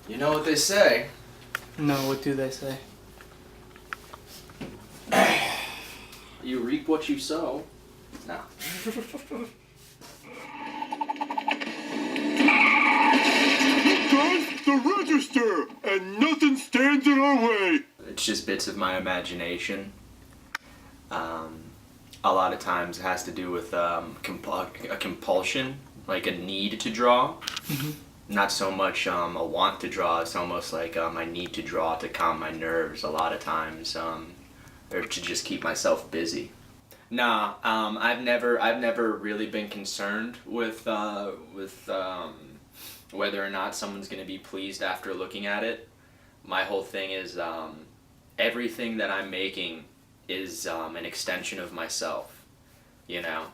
You know what they say? No, what do they say? You reap what you sow. No. Guys, the register! And nothing stands in our way! It's just bits of my imagination. A lot of times it has to do with a compulsion, like a need to draw. Not so much a want to draw, it's almost like I need to draw to calm my nerves a lot of times, or to just keep myself busy. Nah, I've never really been concerned with whether or not someone's gonna be pleased after looking at it. My whole thing is everything that I'm making is an extension of myself, you know?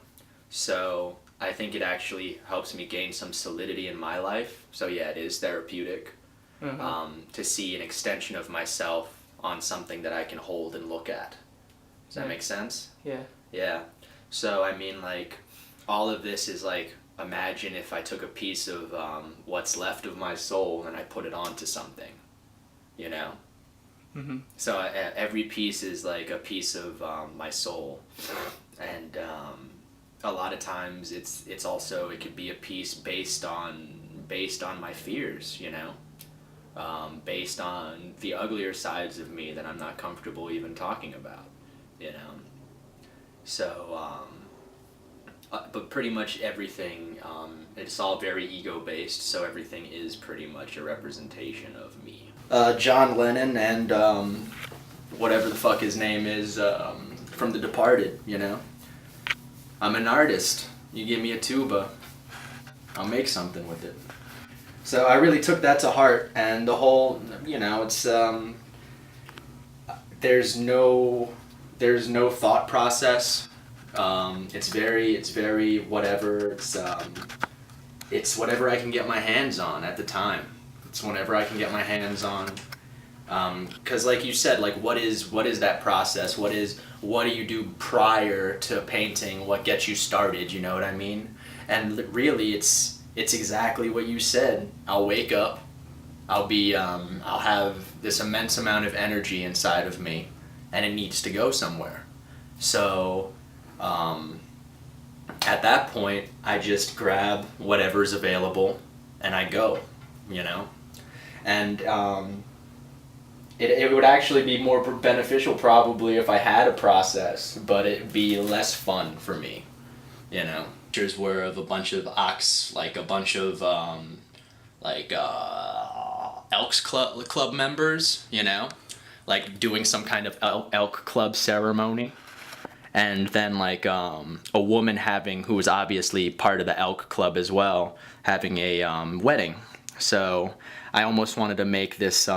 So I think it actually helps me gain some solidity in my life. So yeah, it is therapeutic to see an extension of myself on something that I can hold and look at. Does that make sense? Yeah. Yeah. So I mean, like, all of this is like, imagine if I took a piece of what's left of my soul and I put it onto something, you know? So every piece is like a piece of my soul, and a lot of times it's also, it could be a piece based on my fears, you know, based on the uglier sides of me that I'm not comfortable even talking about, you know. So but pretty much everything, it's all very ego based, so everything is pretty much a representation of me. John Lennon and whatever the fuck his name is from The Departed, you know? I'm an artist. You give me a tuba, I'll make something with it. So I really took that to heart, and the whole, you know, it's there's no thought process. It's very whatever. It's whatever I can get my hands on at the time. It's whenever I can get my hands on, because like you said, like what is that process? What do you do prior to painting? What gets you started? You know what I mean? And really, it's exactly what you said. I'll wake up, I'll have this immense amount of energy inside of me, and it needs to go somewhere. So at that point, I just grab whatever's available and I go, you know? And it would actually be more beneficial probably if I had a process, but it'd be less fun for me, you know? Pictures were of a bunch of Elks Club members, you know? Like doing some kind of elk club ceremony. And then like a woman who was obviously part of the elk club as well, having a wedding. So I almost wanted to make this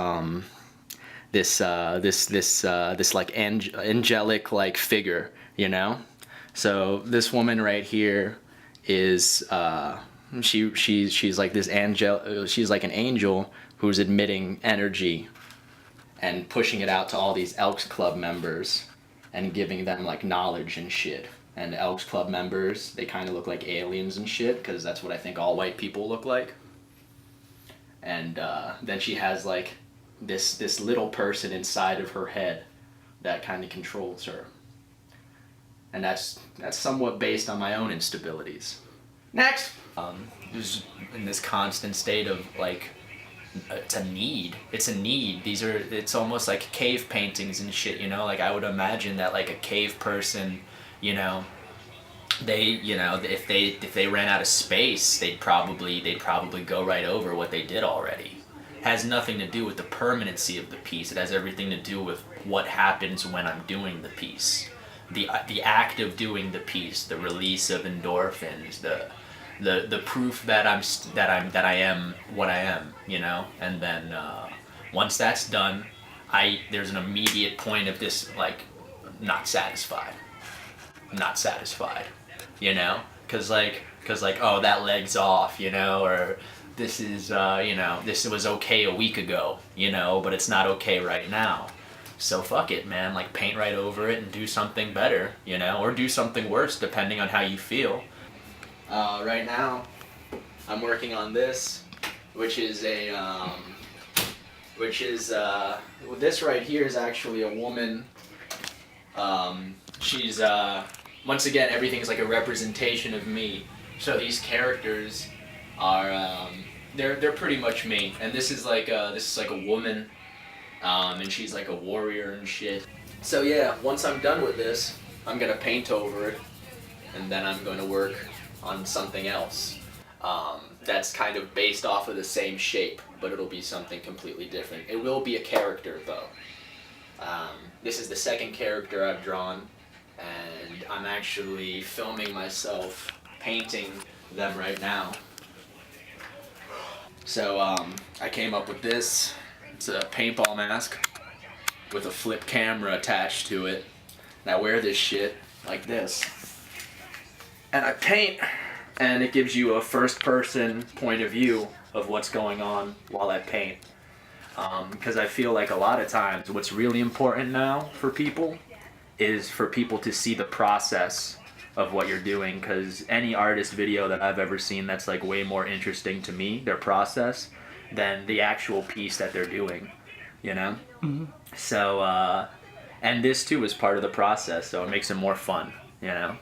like angelic like figure, you know. So this woman right here is she's like this she's like an angel who's emitting energy and pushing it out to all these Elks Club members and giving them like knowledge and shit. And Elks Club members, they kind of look like aliens and shit, because that's what I think all white people look like. And then she has like this little person inside of her head that kind of controls her. And that's somewhat based on my own instabilities. Next! Just in this constant state of like, it's a need. It's almost like cave paintings and shit, you know? Like I would imagine that like a cave person, you know, if they ran out of space, they'd probably go right over what they did already. It has nothing to do with the permanency of the piece. It has everything to do with what happens when I'm doing the piece. The act of doing the piece, the release of endorphins, the proof that I am what I am, you know. And then once that's done, there's an immediate point of this like not satisfied, you know, because like oh, that leg's off, you know, or this is you know, this was okay a week ago, you know, but it's not okay right now. So fuck it, man, like paint right over it and do something better, you know, or do something worse depending on how you feel. Right now, I'm working on this, which is a which is this right here is actually a woman. She's once again, everything's like a representation of me. So these characters are they're pretty much me. And this is like a woman, and she's like a warrior and shit. So yeah, once I'm done with this, I'm gonna paint over it, and then I'm gonna work on something else. That's kind of based off of the same shape, but it'll be something completely different. It will be a character though. This is the second character I've drawn, and I'm actually filming myself painting them right now. So I came up with this. It's a paintball mask with a flip camera attached to it. And I wear this shit like this. And I paint, and it gives you a first-person point of view of what's going on while I paint. Because I feel like a lot of times what's really important now for people is for people to see the process of what you're doing, because any artist video that I've ever seen that's like way more interesting to me, their process, than the actual piece that they're doing, you know? So, and this too is part of the process, so it makes it more fun, you know?